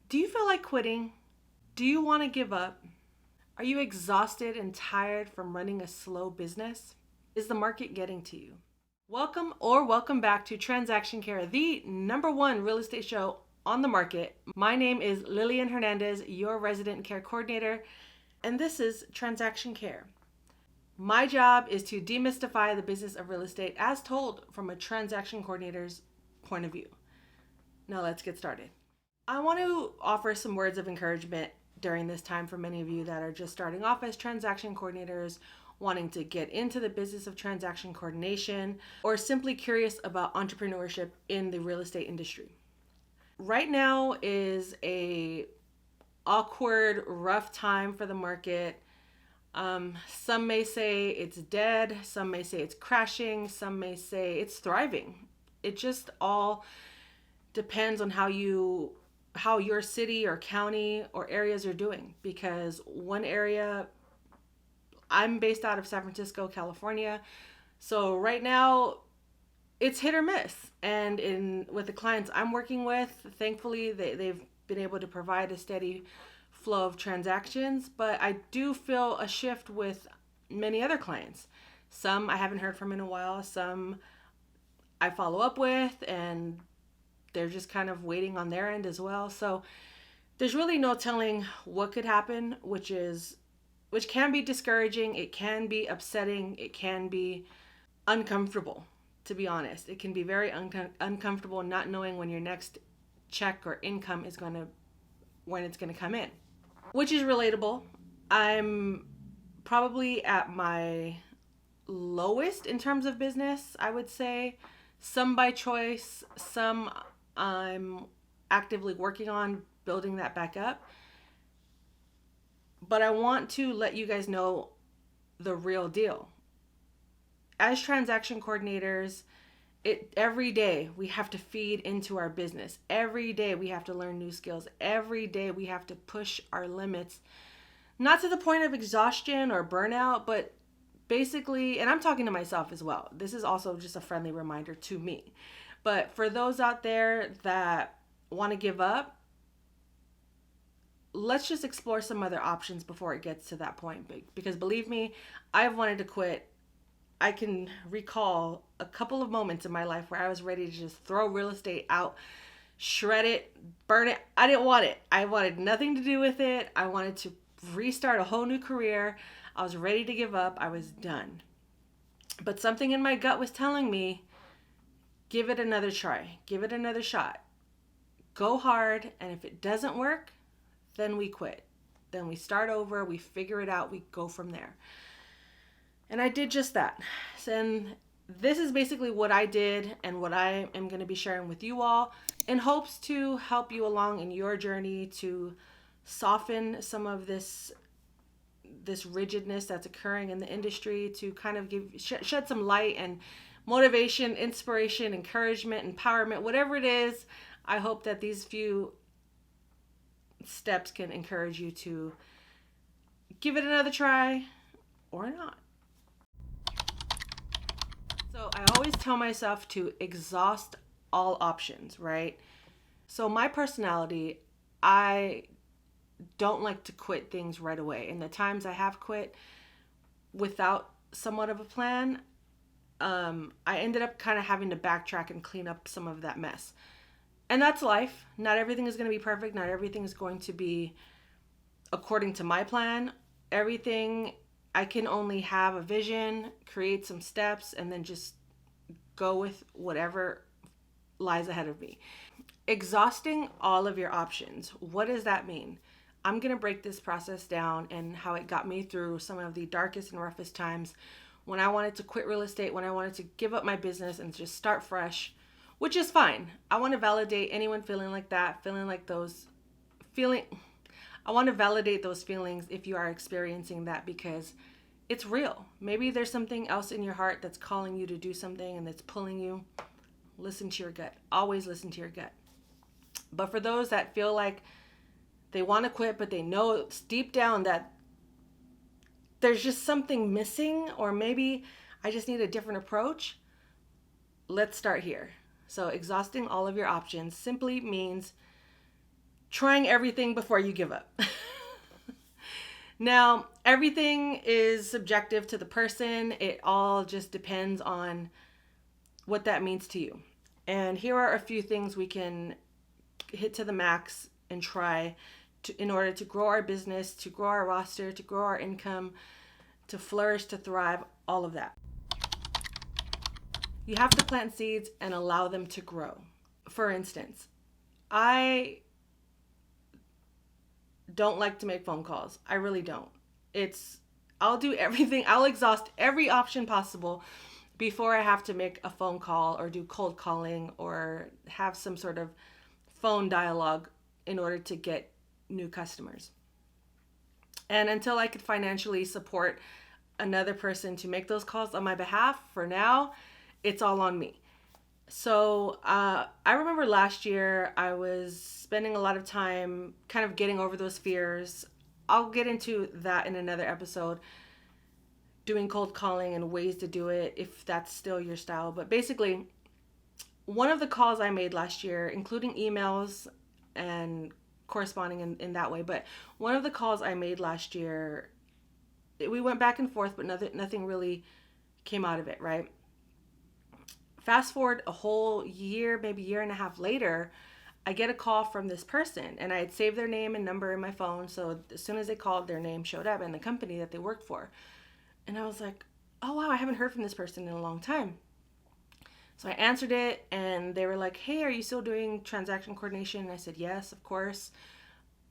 Do you feel like quitting? Do you want to give up? Are you exhausted and tired from running a slow business? Is the market getting to you? Welcome back to Transaction Care, the number one real estate show on the market. My name is Lillian Hernandez, your resident care coordinator, and this is Transaction Care. My job is to demystify the business of real estate as told from a transaction coordinator's point of view. Now let's get started. I want to offer some words of encouragement during this time for many of you that are just starting off as transaction coordinators, wanting to get into the business of transaction coordination, or simply curious about entrepreneurship in the real estate industry. Right now is a awkward, rough time for the market. Some may say it's dead, some may say it's crashing, some may say it's thriving. It just all depends on how your city or county or areas are doing, because one area, I'm based out of San Francisco, California. So right now it's hit or miss. And with the clients I'm working with, thankfully they've been able to provide a steady flow of transactions, but I do feel a shift with many other clients. Some I haven't heard from in a while, some I follow up with, and they're just kind of waiting on their end as well. So there's really no telling what could happen, which can be discouraging, it can be upsetting, it can be uncomfortable, to be honest. It can be very uncomfortable not knowing when your next check or income is when it's going to come in, which is relatable. I'm probably at my lowest in terms of business, I would say. Some by choice, some I'm actively working on building that back up. But I want to let you guys know the real deal. As transaction coordinators, every day we have to feed into our business. Every day we have to learn new skills. Every day we have to push our limits, not to the point of exhaustion or burnout, but basically, and I'm talking to myself as well. This is also just a friendly reminder to me. But for those out there that want to give up, let's just explore some other options before it gets to that point. Because believe me, I've wanted to quit. I can recall a couple of moments in my life where I was ready to just throw real estate out, shred it, burn it. I didn't want it. I wanted nothing to do with it. I wanted to restart a whole new career. I was ready to give up. I was done. But something in my gut was telling me, give it another try. Give it another shot. Go hard. And if it doesn't work, then we quit. Then we start over. We figure it out. We go from there. And I did just that. And this is basically what I did and what I am going to be sharing with you all in hopes to help you along in your journey to soften some of this rigidness that's occurring in the industry, to kind of shed some light and motivation, inspiration, encouragement, empowerment, whatever it is. I hope that these few steps can encourage you to give it another try or not. So I always tell myself to exhaust all options, right? So my personality, I don't like to quit things right away. And the times I have quit without somewhat of a plan, I ended up kind of having to backtrack and clean up some of that mess. And that's life. Not everything is going to be perfect. Not everything is going to be according to my plan. Everything, I can only have a vision, create some steps, and then just go with whatever lies ahead of me. Exhausting all of your options. What does that mean? I'm going to break this process down and how it got me through some of the darkest and roughest times when I wanted to quit real estate, when I wanted to give up my business and just start fresh, which is fine. I want to validate anyone feeling like that, I want to validate those feelings if you are experiencing that, because it's real. Maybe there's something else in your heart that's calling you to do something and that's pulling you. Listen to your gut. Always listen to your gut. But for those that feel like they want to quit, but they know deep down that there's just something missing, or maybe I just need a different approach, let's start here. So exhausting all of your options simply means trying everything before you give up. Now, everything is subjective to the person. It all just depends on what that means to you. And here are a few things we can hit to the max and try in order to grow our business, to grow our roster, to grow our income, to flourish, to thrive, all of that. You have to plant seeds and allow them to grow. For instance, I don't like to make phone calls. I really don't. I'll do everything. I'll exhaust every option possible before I have to make a phone call or do cold calling or have some sort of phone dialogue in order to get new customers. And until I could financially support another person to make those calls on my behalf, for now, it's all on me. So I remember last year I was spending a lot of time kind of getting over those fears. I'll get into that in another episode, doing cold calling and ways to do it if that's still your style. But basically, one of the calls I made last year, including emails and corresponding in that way, but one of the calls I made last year, we went back and forth, but nothing really came out of it, right? Fast forward a whole year, maybe year and a half later, I get a call from this person, and I had saved their name and number in my phone. So as soon as they called, their name showed up and the company that they worked for. And I was like, oh wow, I haven't heard from this person in a long time. So I answered it, and they were like, hey, are you still doing transaction coordination? And I said, yes, of course.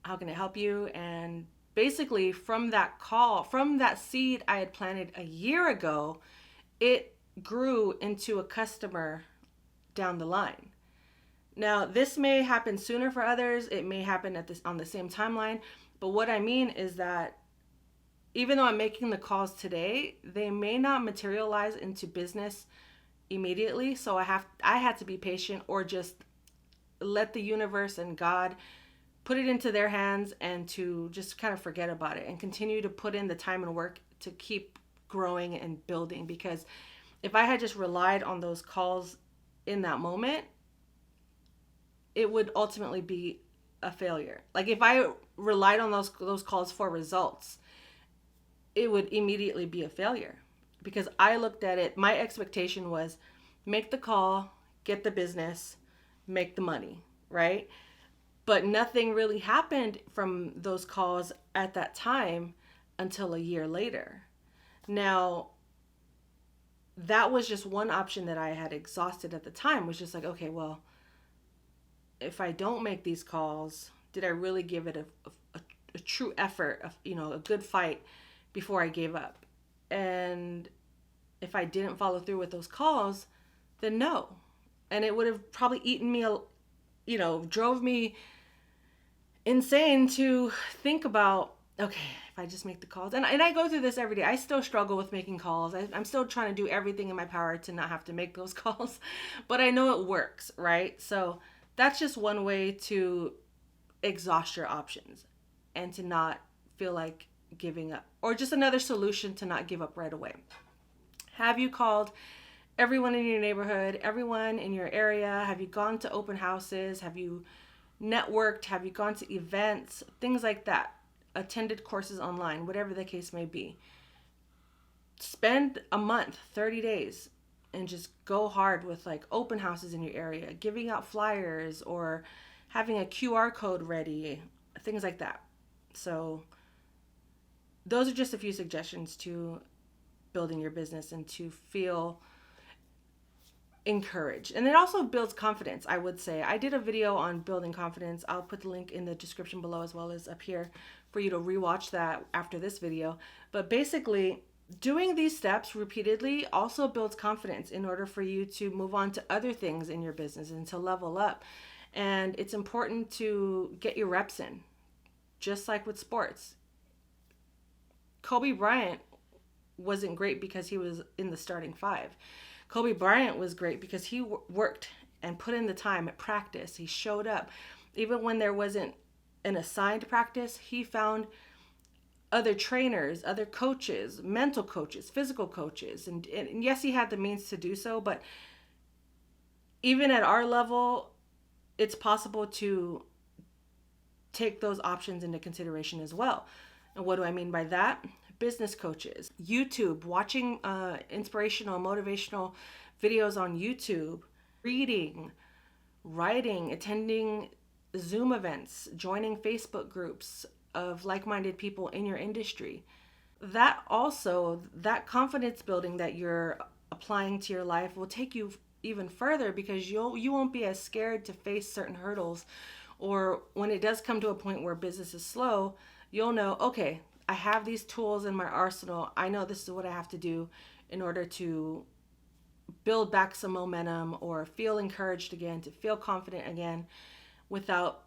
How can I help you? And basically from that call, from that seed I had planted a year ago, it grew into a customer down the line. Now, this may happen sooner for others. It may happen on the same timeline. But what I mean is that even though I'm making the calls today, they may not materialize into business immediately. So I had to be patient, or just let the universe and God put it into their hands and to just kind of forget about it and continue to put in the time and work to keep growing and building. Because if I had just relied on those calls in that moment, it would ultimately be a failure. Like if I relied on those calls for results, it would immediately be a failure, because I looked at it, my expectation was make the call, get the business, make the money, right? But nothing really happened from those calls at that time until a year later. Now, that was just one option that I had exhausted at the time, was just like, okay, well, if I don't make these calls, did I really give it a true effort, a good fight before I gave up? And if I didn't follow through with those calls, then no. And it would have probably eaten me, drove me insane to think about, okay, if I just make the calls. And I go through this every day. I still struggle with making calls. I'm still trying to do everything in my power to not have to make those calls. But I know it works, right? So that's just one way to exhaust your options and to not feel like giving up, or just another solution to not give up right away. Have you called everyone in your neighborhood, everyone in your area? Have you gone to open houses? Have you networked? Have you gone to events? Things like that. Attended courses online, whatever the case may be. Spend a month, 30 days, and just go hard with like open houses in your area, giving out flyers or having a QR code ready, things like that. So those are just a few suggestions to building your business and to feel encouraged. And it also builds confidence, I would say. I did a video on building confidence. I'll put the link in the description below as well as up here for you to rewatch that after this video. But basically, doing these steps repeatedly also builds confidence in order for you to move on to other things in your business and to level up. And it's important to get your reps in, just like with sports. Kobe Bryant wasn't great because he was in the starting five. Kobe Bryant was great because he worked and put in the time at practice. He showed up. Even when there wasn't an assigned practice, he found other trainers, other coaches, mental coaches, physical coaches. And yes, he had the means to do so, but even at our level, it's possible to take those options into consideration as well. And what do I mean by that? Business coaches, YouTube, watching inspirational, motivational videos on YouTube, reading, writing, attending Zoom events, joining Facebook groups of like-minded people in your industry. That also, that confidence building that you're applying to your life will take you even further, because you won't be as scared to face certain hurdles, or when it does come to a point where business is slow, you'll know, okay, I have these tools in my arsenal. I know this is what I have to do in order to build back some momentum or feel encouraged again, to feel confident again without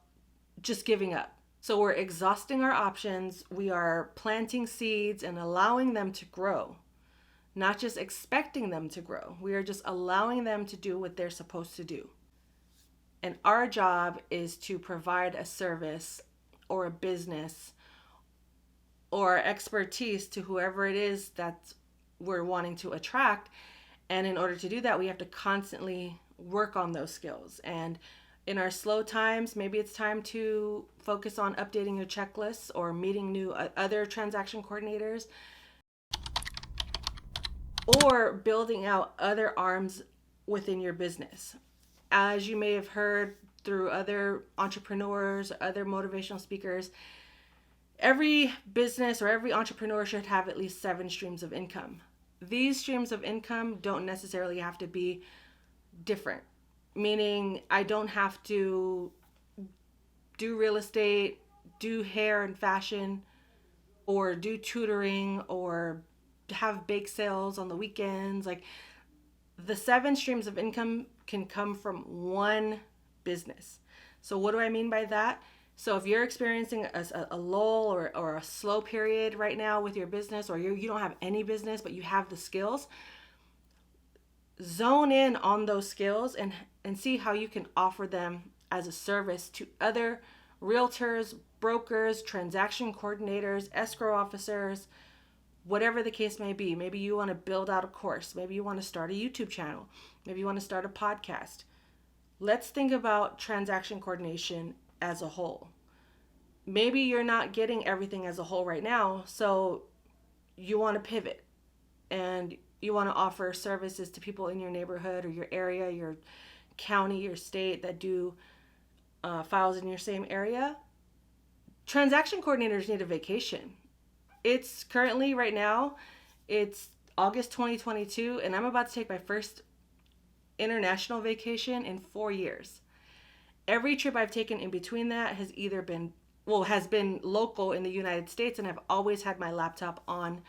just giving up. So we're exhausting our options. We are planting seeds and allowing them to grow, not just expecting them to grow. We are just allowing them to do what they're supposed to do. And our job is to provide a service or a business or expertise to whoever it is that we're wanting to attract. And in order to do that, we have to constantly work on those skills. And in our slow times, maybe it's time to focus on updating your checklists or meeting new other transaction coordinators, or building out other arms within your business. As you may have heard through other entrepreneurs, other motivational speakers, every business or every entrepreneur should have at least 7 streams of income. These streams of income don't necessarily have to be different, meaning I don't have to do real estate, do hair and fashion, or do tutoring, or have bake sales on the weekends. Like, the 7 streams of income can come from one business. So what do I mean by that? So if you're experiencing a lull or a slow period right now with your business, or you don't have any business, but you have the skills, zone in on those skills and see how you can offer them as a service to other realtors, brokers, transaction coordinators, escrow officers, whatever the case may be. Maybe you want to build out a course. Maybe you want to start a YouTube channel. Maybe you want to start a podcast. Let's think about transaction coordination as a whole. Maybe you're not getting everything as a whole right now, so you want to pivot and you want to offer services to people in your neighborhood or your area, your county, your state that do files in your same area. Transaction coordinators need a vacation. It's currently, right now, it's August 2022, and I'm about to take my first international vacation in 4 years. Every trip I've taken in between that has either been, has been local in the United States, and I've always had my laptop on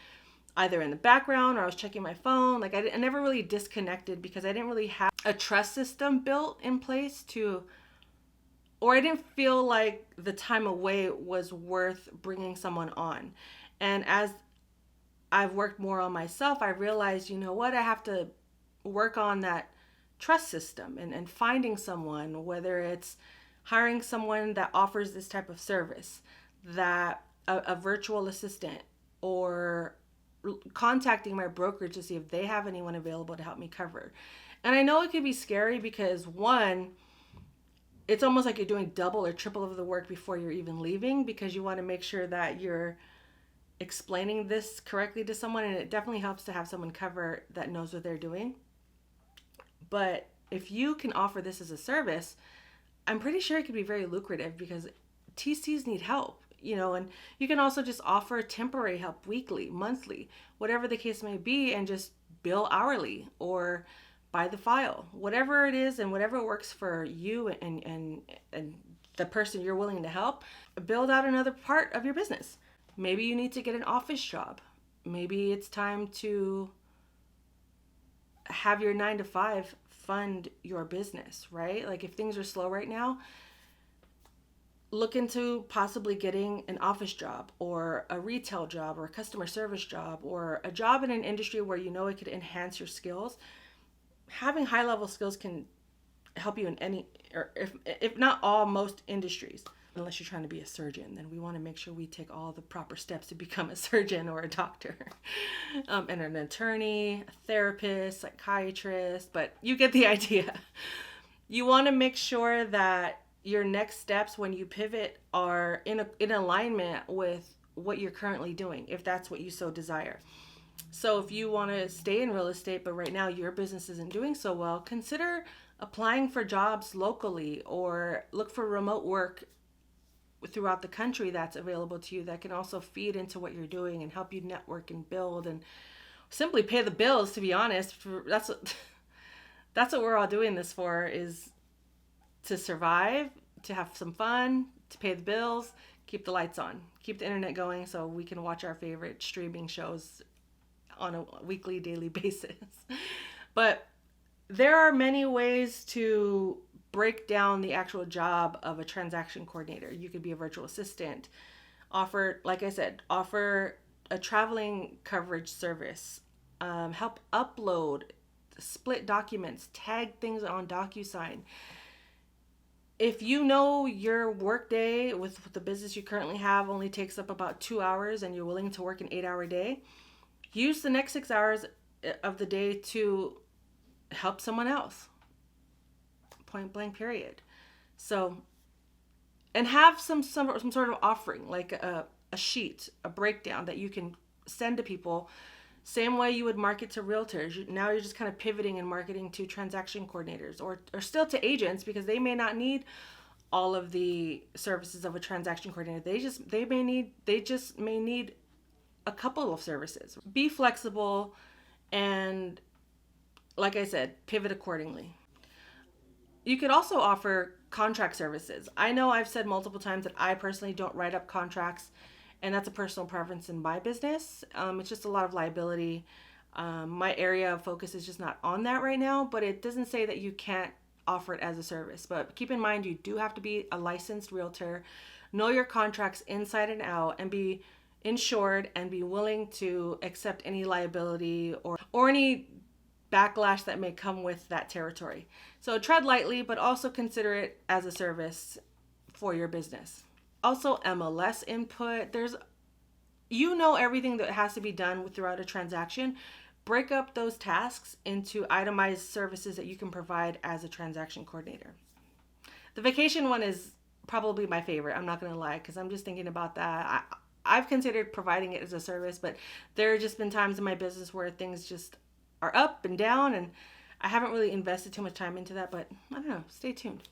either in the background or I was checking my phone. Like, I never really disconnected because I didn't really have a trust system built in place or I didn't feel like the time away was worth bringing someone on. And as I've worked more on myself, I realized, you know what, I have to work on that trust system and finding someone, whether it's hiring someone that offers this type of service, that a virtual assistant, or contacting my brokerage to see if they have anyone available to help me cover. And I know it could be scary because, one, it's almost like you're doing double or triple of the work before you're even leaving, because you want to make sure that you're explaining this correctly to someone, and it definitely helps to have someone cover that knows what they're doing. But if you can offer this as a service, I'm pretty sure it could be very lucrative, because TCs need help, and you can also just offer temporary help weekly, monthly, whatever the case may be, and just bill hourly or by the file, whatever it is, and whatever works for you and the person you're willing to help. Build out another part of your business. Maybe you need to get an office job. Maybe it's time to have your 9-to-5 fund your business, right? Like, if things are slow right now, look into possibly getting an office job or a retail job or a customer service job or a job in an industry where it could enhance your skills. Having high level skills can help you in any, or if not all, most industries. Unless you're trying to be a surgeon, then we want to make sure we take all the proper steps to become a surgeon or a doctor, and an attorney, a therapist, psychiatrist, but you get the idea. You want to make sure that your next steps when you pivot are in alignment with what you're currently doing, if that's what you so desire. So if you want to stay in real estate, but right now your business isn't doing so well, consider applying for jobs locally or look for remote work throughout the country that's available to you that can also feed into what you're doing and help you network and build and simply pay the bills, to be honest. That's what we're all doing this for, is to survive, to have some fun, to pay the bills, keep the lights on, keep the internet going so we can watch our favorite streaming shows on a weekly, daily basis. But there are many ways to break down the actual job of a transaction coordinator. You could be a virtual assistant, like I said, offer a traveling coverage service, help upload, split documents, tag things on DocuSign. If you know your workday with the business you currently have only takes up about 2 hours and you're willing to work an 8-hour day, use the next 6 hours of the day to help someone else. Point blank, period. So, and have some sort of offering, like a sheet, a breakdown that you can send to people, same way you would market to realtors. Now you're just kind of pivoting and marketing to transaction coordinators or still to agents, because they may not need all of the services of a transaction coordinator. They just may need a couple of services. Be flexible and, like I said, pivot accordingly. You could also offer contract services. I know I've said multiple times that I personally don't write up contracts, and that's a personal preference in my business. It's just a lot of liability. My area of focus is just not on that right now, but it doesn't say that you can't offer it as a service. But keep in mind, you do have to be a licensed realtor, know your contracts inside and out, and be insured and be willing to accept any liability or any backlash that may come with that territory. So tread lightly, but also consider it as a service for your business. Also, MLS input. Everything that has to be done throughout a transaction. Break up those tasks into itemized services that you can provide as a transaction coordinator. The vacation one is probably my favorite. I'm not going to lie, because I'm just thinking about that. I've considered providing it as a service, but there have just been times in my business where things just are up and down, and I haven't really invested too much time into that, but I don't know, stay tuned.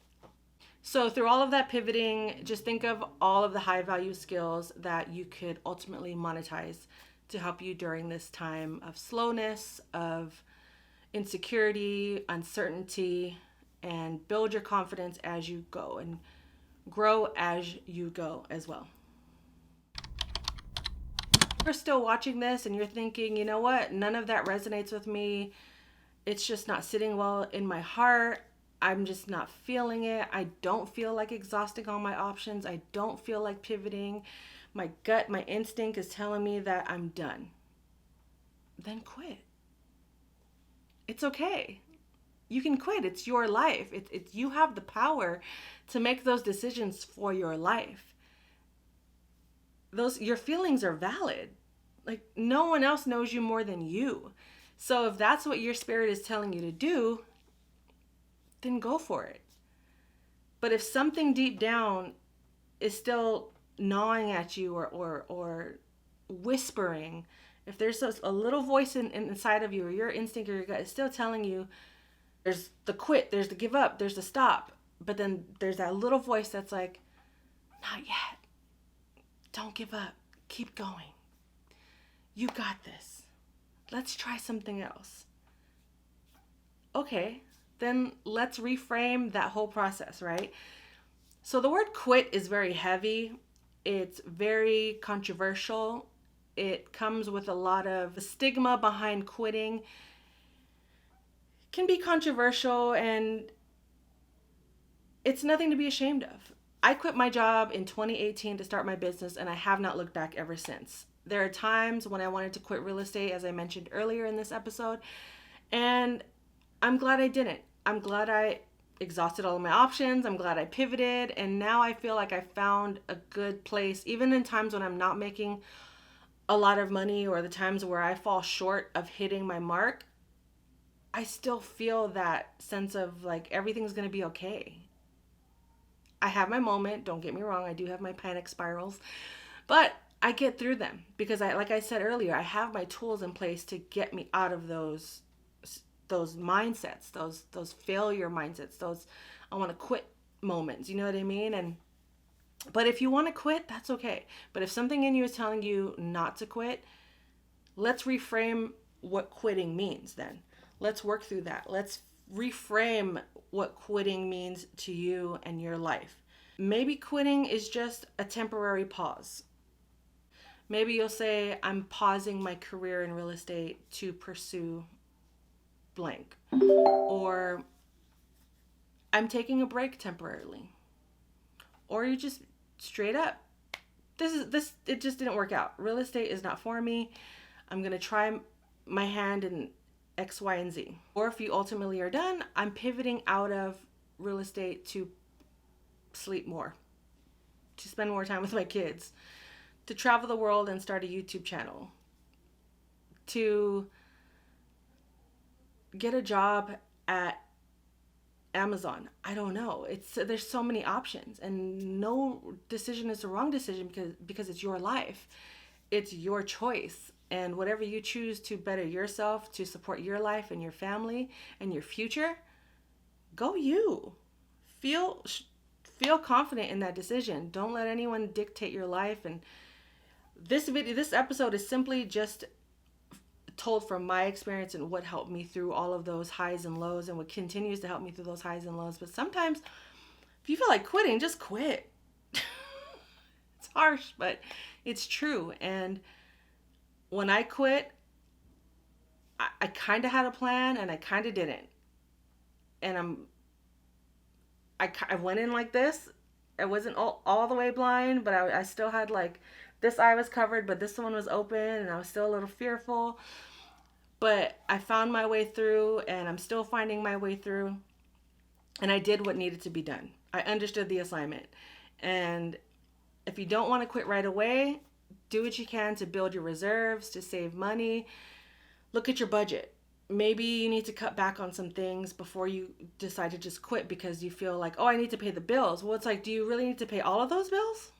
So through all of that pivoting, just think of all of the high value skills that you could ultimately monetize to help you during this time of slowness, of insecurity, uncertainty, and build your confidence as you go and grow as you go as well. If you're still watching this and you're thinking, you know what, none of that resonates with me, it's just not sitting well in my heart, I'm just not feeling it, I don't feel like exhausting all my options, I don't feel like pivoting, my gut, my instinct is telling me that I'm done, then quit. It's okay. You can quit. It's your life. You have the power to make those decisions for your life. Your feelings are valid. Like, no one else knows you more than you. So if that's what your spirit is telling you to do, then go for it. But if something deep down is still gnawing at you or whispering, if there's a little voice inside of you, or your instinct or your gut is still telling you, there's the quit, there's the give up, there's the stop, but then there's that little voice that's like, not yet. Don't give up. Keep going. You got this. Let's try something else. Okay, then let's reframe that whole process, right? So the word quit is very heavy. It's very controversial. It comes with a lot of stigma behind quitting. It can be controversial, and it's nothing to be ashamed of. I quit my job in 2018 to start my business, and I have not looked back ever since. There are times when I wanted to quit real estate, as I mentioned earlier in this episode, and I'm glad I didn't. I'm glad I exhausted all of my options. I'm glad I pivoted, and now I feel like I found a good place, even in times when I'm not making a lot of money, or the times where I fall short of hitting my mark. I still feel that sense of like everything's going to be okay. I have my moment. Don't get me wrong. I do have my panic spirals, but I get through them because like I said earlier, I have my tools in place to get me out of those mindsets, those failure mindsets, those I want to quit moments. You know what I mean? But if you want to quit, that's okay. But if something in you is telling you not to quit, let's reframe what quitting means then. Let's work through that. Let's reframe what quitting means to you and your life. Maybe quitting is just a temporary pause. Maybe you'll say, I'm pausing my career in real estate to pursue blank. Or I'm taking a break temporarily. Or you just straight up, it just didn't work out. Real estate is not for me. I'm going to try my hand in X, Y, and Z. Or if you ultimately are done, I'm pivoting out of real estate to sleep more, to spend more time with my kids, to travel the world and start a YouTube channel, to get a job at Amazon. I don't know. There's so many options, and no decision is the wrong decision because it's your life. It's your choice. And whatever you choose to better yourself, to support your life and your family and your future, go you. Feel confident in that decision. Don't let anyone dictate your life. And this episode is simply just told from my experience and what helped me through all of those highs and lows and what continues to help me through those highs and lows. But sometimes if you feel like quitting, just quit. It's harsh, but it's true. And when I quit, I kind of had a plan and I kind of didn't. And I went in like this. I wasn't all the way blind, but I still had like this eye was covered, but this one was open, and I was still a little fearful. But I found my way through, and I'm still finding my way through. And I did what needed to be done. I understood the assignment. And if you don't want to quit right away, do what you can to build your reserves, to save money. Look at your budget. Maybe you need to cut back on some things before you decide to just quit because you feel like, oh, I need to pay the bills. Well, it's like, do you really need to pay all of those bills?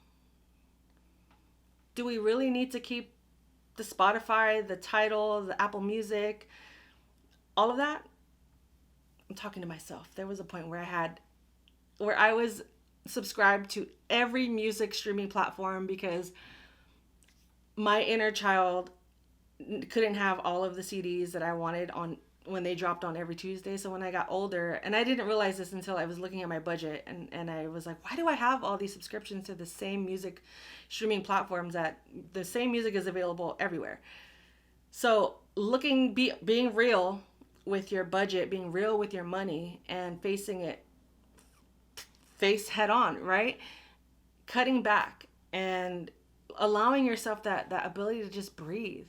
Do we really need to keep the Spotify, the Tidal, the Apple Music, all of that? I'm talking to myself. There was a point where I was subscribed to every music streaming platform because my inner child couldn't have all of the CDs that I wanted on when they dropped on every Tuesday. So when I got older, and I didn't realize this until I was looking at my budget, and I was like, why do I have all these subscriptions to the same music streaming platforms that the same music is available everywhere? So being real with your budget, being real with your money, and facing it face head on, right? Cutting back and allowing yourself that ability to just breathe.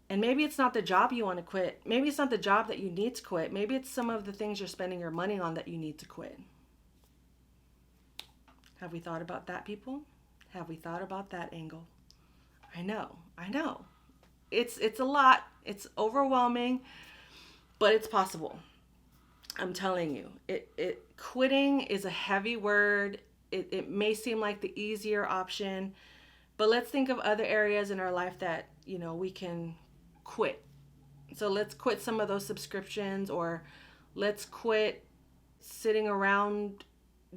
And maybe it's not the job you want to quit. Maybe it's not the job that you need to quit. Maybe it's some of the things you're spending your money on that you need to quit. Have we thought about that, people? Have we thought about that angle? I know. It's a lot. It's overwhelming, but it's possible. I'm telling you. Quitting is a heavy word. It may seem like the easier option, but let's think of other areas in our life that, we can quit. So let's quit some of those subscriptions, or let's quit sitting around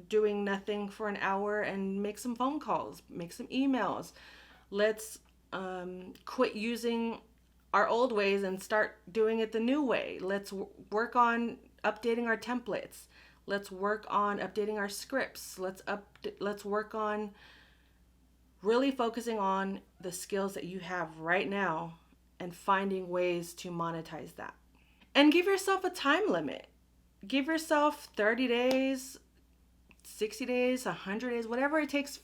doing nothing for an hour and make some phone calls, make some emails. Let's quit using our old ways and start doing it the new way. Let's work on updating our templates. Let's work on updating our scripts. Let's work on really focusing on the skills that you have right now and finding ways to monetize that. And give yourself a time limit. Give yourself 30 days, 60 days, 100 days, whatever it takes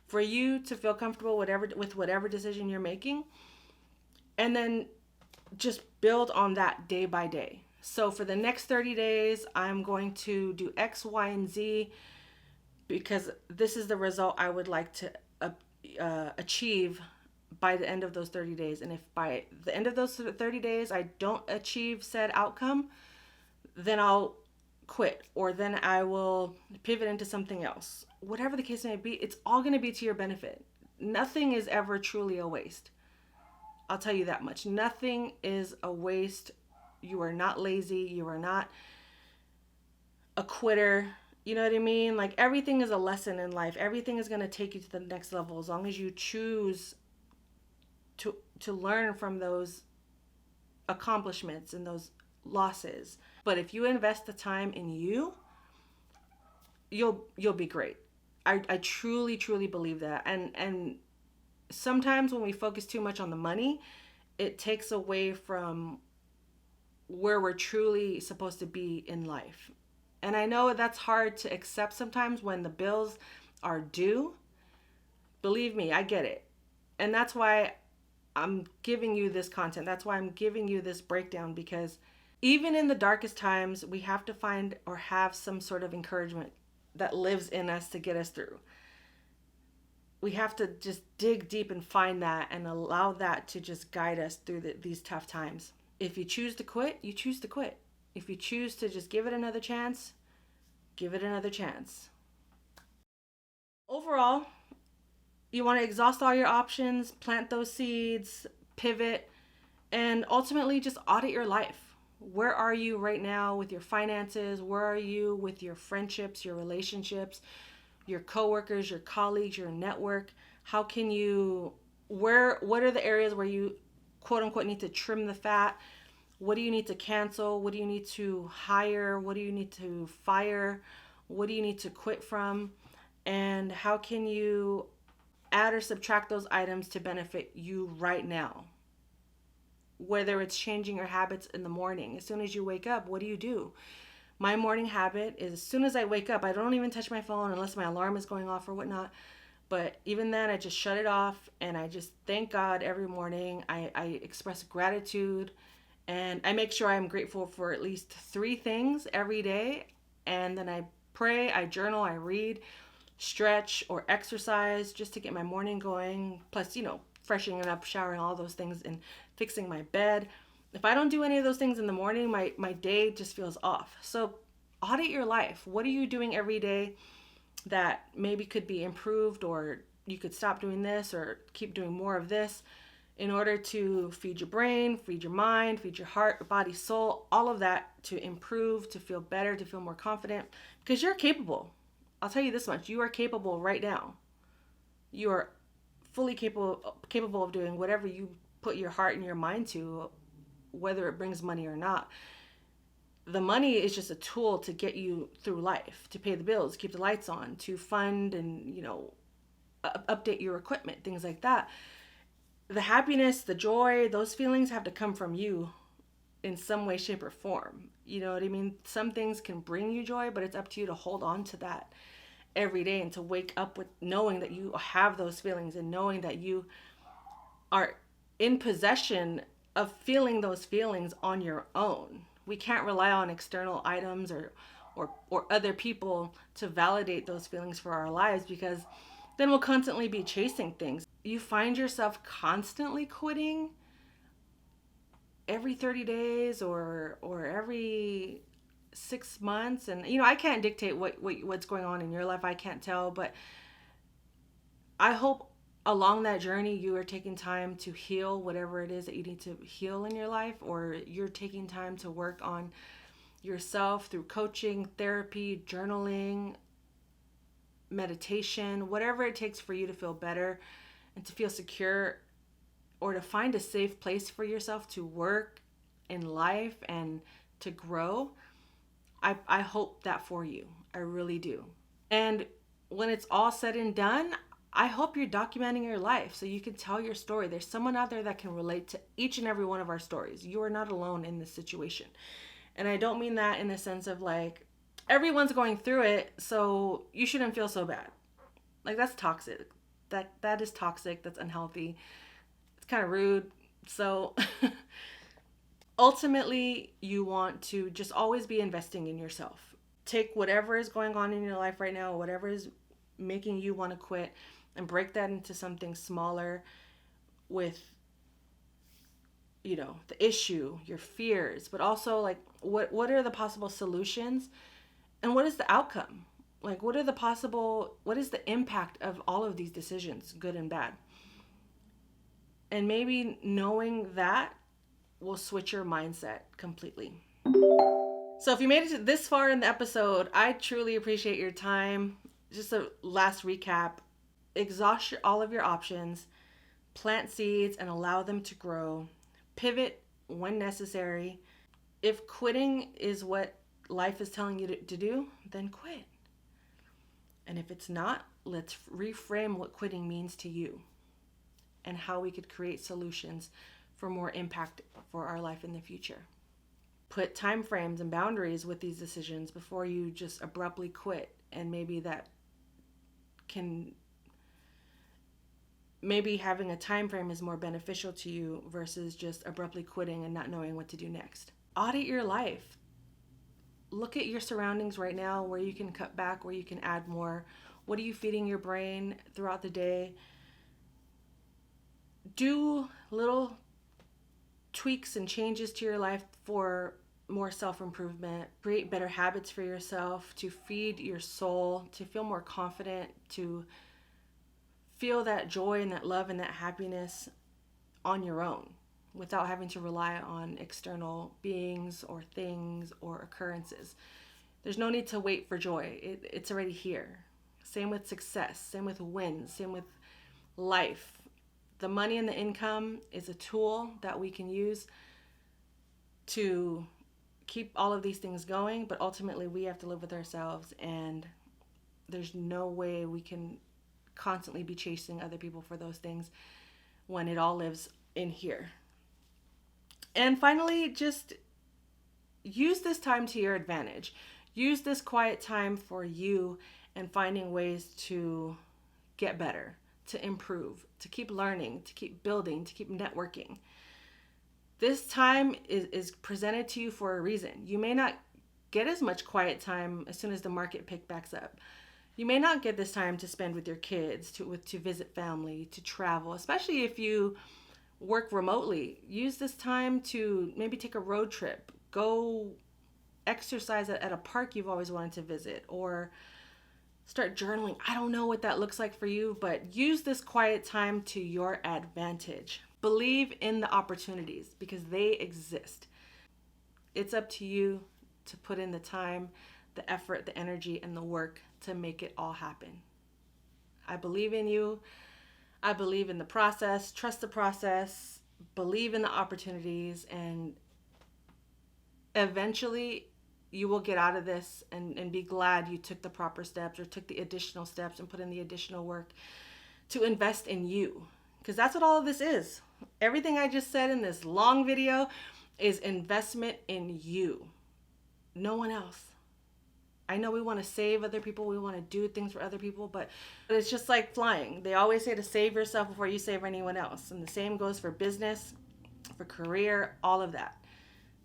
for you to feel comfortable with whatever decision you're making. And then just build on that day by day. So for the next 30 days, I'm going to do X, Y, and Z because this is the result I would like to achieve by the end of those 30 days. And if by the end of those 30 days I don't achieve said outcome, then I'll quit, or then I will pivot into something else. whatever the case may be, it's all going to be to your benefit. Nothing is ever truly a waste. I'll tell you that much. Nothing is a waste. You are not lazy. You are not a quitter. You know what I mean? Like, everything is a lesson in life. Everything is going to take you to the next level as long as you choose to learn from those accomplishments and those losses. But if you invest the time in you, you'll be great. I truly, truly believe that. And sometimes when we focus too much on the money, it takes away from where we're truly supposed to be in life. And I know that's hard to accept sometimes when the bills are due. Believe me, I get it. And that's why I'm giving you this content. That's why I'm giving you this breakdown, because even in the darkest times, we have to find or have some sort of encouragement that lives in us to get us through. We have to just dig deep and find that and allow that to just guide us through these tough times. If you choose to quit, you choose to quit. If you choose to just give it another chance, give it another chance. Overall, you want to exhaust all your options, plant those seeds, pivot, and ultimately just audit your life. Where are you right now with your finances? Where are you with your friendships, your relationships, your coworkers, your colleagues, your network? How can you, what are the areas where you quote unquote need to trim the fat? What do you need to cancel? What do you need to hire? What do you need to fire? What do you need to quit from? And how can you add or subtract those items to benefit you right now? Whether it's changing your habits in the morning. As soon as you wake up, what do? My morning habit is, as soon as I wake up, I don't even touch my phone unless my alarm is going off or whatnot. But even then, I just shut it off and I just thank God every morning. I express gratitude and I make sure I'm grateful for at least 3 things every day. And then I pray, I journal, I read, stretch or exercise just to get my morning going. Plus, freshening up, showering, all those things, and fixing my bed. If I don't do any of those things in the morning, my day just feels off. So audit your life. What are you doing every day that maybe could be improved, or you could stop doing this or keep doing more of this in order to feed your brain, feed your mind, feed your heart, your body, soul, all of that, to improve, to feel better, to feel more confident, because you're capable. I'll tell you this much. You are capable right now. You are fully capable of doing whatever you put your heart and your mind to, whether it brings money or not. The money is just a tool to get you through life, to pay the bills, keep the lights on, to fund and, update your equipment, things like that. The happiness, the joy, those feelings have to come from you in some way, shape, or form. You know what I mean? Some things can bring you joy, but it's up to you to hold on to that every day and to wake up with knowing that you have those feelings and knowing that you are in possession of feeling those feelings on your own. We can't rely on external items or other people to validate those feelings for our lives, because then we'll constantly be chasing things. You find yourself constantly quitting every 30 days or every 6 months. And, I can't dictate what's going on in your life. I can't tell, but I hope along that journey, you are taking time to heal whatever it is that you need to heal in your life, or you're taking time to work on yourself through coaching, therapy, journaling, meditation, whatever it takes for you to feel better and to feel secure, or to find a safe place for yourself to work in life and to grow. I hope that for you. I really do. And when it's all said and done, I hope you're documenting your life so you can tell your story. There's someone out there that can relate to each and every one of our stories. You are not alone in this situation. And I don't mean that in the sense of like, everyone's going through it, so you shouldn't feel so bad. Like, that's toxic. That is toxic. That's unhealthy. It's kind of rude. So ultimately, you want to just always be investing in yourself. Take whatever is going on in your life right now, whatever is making you want to quit, and break that into something smaller with, the issue, your fears, but also like what are the possible solutions and what is the outcome? Like, what is the impact of all of these decisions, good and bad? And maybe knowing that will switch your mindset completely. So if you made it to this far in the episode, I truly appreciate your time. Just a last recap. Exhaust all of your options. Plant seeds and allow them to grow. Pivot when necessary. If quitting is what life is telling you to do, then quit. And if it's not, let's reframe what quitting means to you and how we could create solutions for more impact for our life in the future. Put time frames and boundaries with these decisions before you just abruptly quit, and maybe having a time frame is more beneficial to you versus just abruptly quitting and not knowing what to do next. Audit your life. Look at your surroundings right now, where you can cut back, where you can add more. What are you feeding your brain throughout the day? Do little tweaks and changes to your life for more self-improvement. Create better habits for yourself, to feed your soul, to feel more confident, to feel that joy and that love and that happiness on your own without having to rely on external beings or things or occurrences. There's no need to wait for joy. It's already here. Same with success, same with wins, same with life. The money and the income is a tool that we can use to keep all of these things going, but ultimately we have to live with ourselves, and there's no way we can constantly be chasing other people for those things when it all lives in here. And finally, just use this time to your advantage. Use this quiet time for you and finding ways to get better, to improve, to keep learning, to keep building, to keep networking. This time is presented to you for a reason. You may not get as much quiet time as soon as the market picks back up. You may not get this time to spend with your kids, to visit family, to travel, especially if you work remotely. Use this time to maybe take a road trip, go exercise at a park you've always wanted to visit, or start journaling. I don't know what that looks like for you, but use this quiet time to your advantage. Believe in the opportunities because they exist. It's up to you to put in the time, the effort, the energy, and the work to make it all happen. I believe in you. I believe in the process. Trust the process. Believe in the opportunities, and eventually you will get out of this and be glad you took the proper steps or took the additional steps and put in the additional work to invest in you. Because that's what all of this is. Everything I just said in this long video is investment in you. No one else. I know we want to save other people. We want to do things for other people, but it's just like flying. They always say to save yourself before you save anyone else. And the same goes for business, for career, all of that.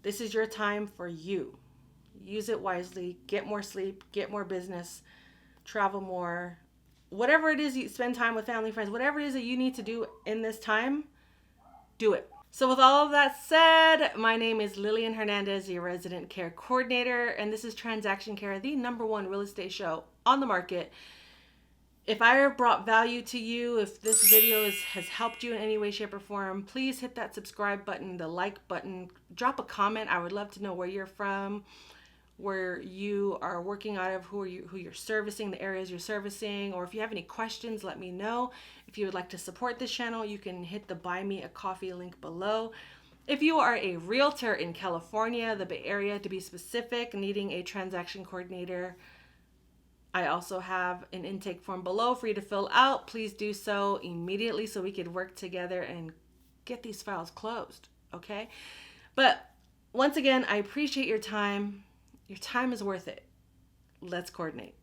This is your time for you. Use it wisely. Get more sleep, get more business, travel more. Whatever it is, you spend time with family, friends, whatever it is that you need to do in this time, do it. So with all of that said, my name is Lillian Hernandez, your resident care coordinator, and this is Transaction Care, the #1 real estate show on the market. If I have brought value to you, if this video has helped you in any way, shape, or form, please hit that subscribe button, the like button, drop a comment. I would love to know where you're from, where you are working out of, who you're servicing, the areas you're servicing, or if you have any questions, let me know. If you would like to support this channel, you can hit the Buy Me a Coffee link below. If you are a realtor in California, the Bay Area to be specific, needing a transaction coordinator, I also have an intake form below for you to fill out. Please do so immediately so we could work together and get these files closed, okay? But once again, I appreciate your time. Your time is worth it. Let's coordinate.